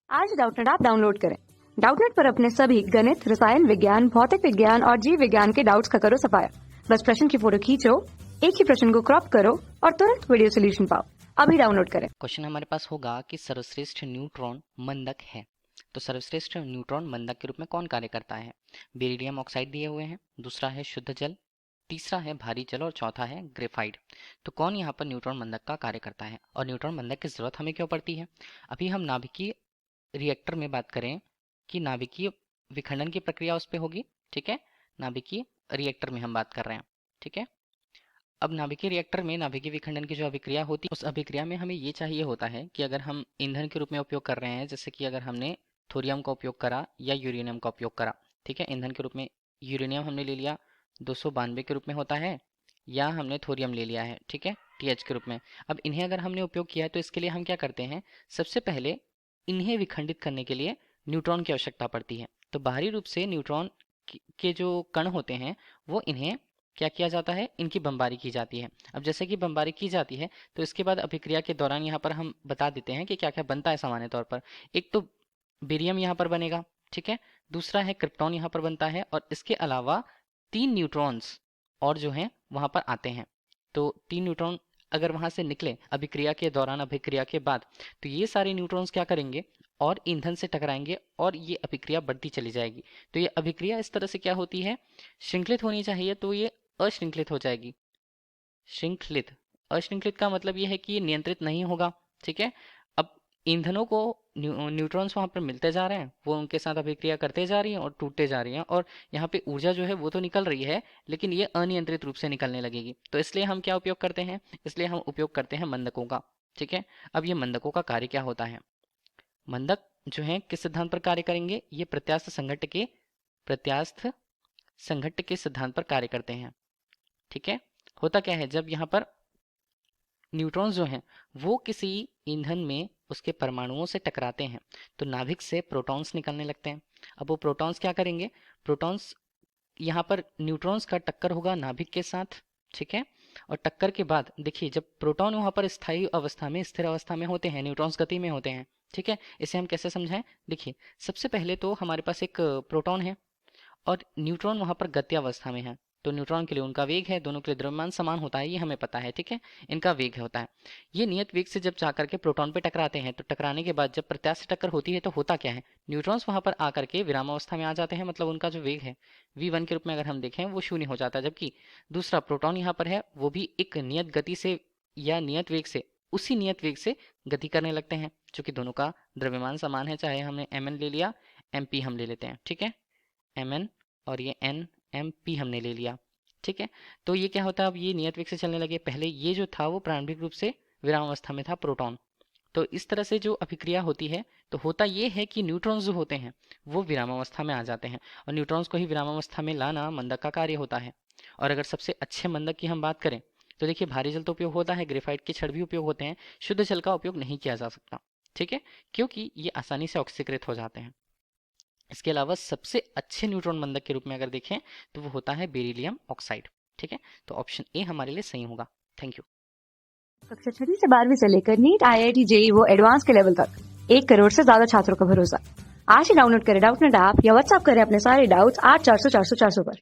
आज Doubtnut app download करें। Doubtnut पर अपने सभी गणित, रसायन विज्ञान, भौतिक विज्ञान और जीव विज्ञान के डाउट्स का करो सफाया। बस प्रश्न की फोटो खींचो, एक ही प्रश्न को क्रॉप करो और तुरंत वीडियो सोल्यूशन पाओ। अभी डाउनलोड करें। क्वेश्चन हमारे पास होगा कि सर्वश्रेष्ठ न्यूट्रॉन मंदक है। तो सर्वश्रेष्ठ न्यूट्रॉन मंदक के रूप में कौन कार्य करता है? बेरिलियम ऑक्साइड दिए हुए हैं, दूसरा है शुद्ध जल, तीसरा है भारी जल और चौथा है ग्रेफाइट। तो कौन यहाँ पर न्यूट्रॉन मंदक का कार्य करता है और न्यूट्रॉन मंदक की जरूरत हमें क्यों पड़ती है? अभी हम नाभिकीय रिएक्टर में बात करें कि नाभिकीय विखंडन की प्रक्रिया उस पर होगी, ठीक है। नाभिकीय रिएक्टर में हम बात कर रहे हैं, ठीक है। अब नाभिकीय रिएक्टर में नाभिकीय विखंडन की जो अभिक्रिया होती है, उस अभिक्रिया में हमें ये चाहिए होता है कि अगर हम ईंधन के रूप में उपयोग कर रहे हैं, जैसे कि अगर हमने थोरियम का उपयोग करा या यूरेनियम का उपयोग करा, ठीक है। ईंधन के रूप में यूरेनियम हमने ले लिया, 292 के रूप में होता है, या हमने थोरियम ले लिया है, ठीक है, TH के रूप में। अब इन्हें अगर हमने उपयोग किया है तो इसके लिए हम क्या करते हैं, सबसे पहले इन्हें विखंडित करने के लिए न्यूट्रॉन की आवश्यकता पड़ती है। तो बाहरी रूप से न्यूट्रॉन के जो कण होते हैं वो इन्हें क्या किया जाता है, इनकी बमबारी की जाती है। अब जैसे कि बमबारी की जाती है तो इसके बाद अभिक्रिया के दौरान यहाँ पर हम बता देते हैं कि क्या क्या बनता है सामान्य तौर पर। एक तो बेरियम यहाँ पर बनेगा, ठीक है, दूसरा है क्रिप्टॉन यहाँ पर बनता है, और इसके अलावा 3 न्यूट्रॉन्स और जो हैं वहाँ पर आते हैं। तो 3 न्यूट्रॉन अगर वहाँ से निकले अभिक्रिया के दौरान, अभिक्रिया के बाद, तो ये सारे न्यूट्रॉन्स क्या करेंगे और ईंधन से टकराएंगे और ये अभिक्रिया बढ़ती चली जाएगी। तो ये अभिक्रिया इस तरह से क्या होती है, श्रृंखलित होनी चाहिए, तो ये अश्रृंखलित हो जाएगी। श्रृंखलित, अश्रृंखलित का मतलब ये है कि ये नियंत्रित नहीं होगा, ठीक है। अब ईंधनों को न्यूट्रॉन्स वहां पर मिलते जा रहे हैं, वो उनके साथ अभिक्रिया करते जा रही हैं और टूटते जा रही हैं, और यहाँ पे ऊर्जा जो है वो तो निकल रही है, लेकिन ये अनियंत्रित रूप से निकलने लगेगी। तो इसलिए हम क्या उपयोग करते हैं, इसलिए हम उपयोग करते हैं मंदकों का, ठीक है। अब ये मंदकों का कार्य क्या होता है? मंदक जो है किस सिद्धांत पर कार्य करेंगे? ये प्रत्यास्थ संघट्ट के सिद्धांत पर कार्य करते हैं, ठीक है। होता क्या है, जब यहाँ पर न्यूट्रॉन्स जो हैं वो किसी ईंधन में उसके परमाणुओं से टकराते हैं तो नाभिक से प्रोटॉन्स निकलने लगते हैं। अब वो प्रोटॉन्स क्या करेंगे, प्रोटॉन्स यहाँ पर न्यूट्रॉन्स का टक्कर होगा नाभिक के साथ, ठीक है। और टक्कर के बाद देखिए, जब प्रोटॉन वहाँ पर स्थायी अवस्था में, स्थिर अवस्था में होते हैं, न्यूट्रॉन्स गति में होते हैं, ठीक है। इसे हम कैसे समझाएं? देखिए, सबसे पहले तो हमारे पास एक प्रोटॉन है और न्यूट्रॉन वहां पर गत्यावस्था में है। तो न्यूट्रॉन के लिए उनका वेग है, दोनों के लिए द्रव्यमान समान होता है, ये हमें पता है, ठीक है। इनका वेग होता है, ये नियत वेग से जब जाकर के प्रोटॉन पे टकराते हैं, तो टकराने के बाद जब प्रत्यास्थ टक्कर होती है तो होता क्या है, न्यूट्रॉन्स वहां पर आकर के विरामावस्था में आ जाते हैं, मतलब उनका जो वेग है v1 के रूप में अगर हम देखें वो शून्य हो जाता है। जबकि दूसरा प्रोटॉन यहाँ पर है, वो भी एक नियत गति से या नियत वेग से, उसी नियत वेग से गति करने लगते हैं, चूंकि दोनों का द्रव्यमान समान है। चाहे हमने mn ले लिया, mp हम ले लेते हैं, ठीक है, mn और ये NMP हमने ले लिया, ठीक है। तो ये क्या होता है, अब ये नियत वेग से चलने लगे। पहले ये जो था वो प्रारंभिक रूप से विरामावस्था में था, प्रोटॉन। तो इस तरह से जो अभिक्रिया होती है, तो होता ये है कि न्यूट्रॉन्स जो होते हैं वो विरामावस्था में आ जाते हैं, और न्यूट्रॉन्स को ही विरामावस्था में लाना मंदक का कार्य होता है। और अगर सबसे अच्छे मंदक की हम बात करें तो देखिए, भारी जल तो उपयोग होता है, ग्रेफाइट के छड़ भी उपयोग होते हैं, शुद्ध जल का उपयोग नहीं किया जा सकता, ठीक है, क्योंकि ये आसानी से ऑक्सीकृत हो जाते हैं। इसके अलावा सबसे अच्छे न्यूट्रॉन मंदक के रूप में अगर देखें तो वो होता है बेरिलियम ऑक्साइड, ठीक है। तो ऑप्शन ए हमारे लिए सही होगा। Thank you. कक्षा 6 से 12वीं से लेकर नीट, IIT, JEE वो एडवांस के लेवल तक 1 करोड़ से ज्यादा छात्रों का भरोसा। आज ही डाउनलोड करें डाउटनेट ऐप या व्हाट्सएप करें अपने सारे डाउट्स 8400 400 400 पर।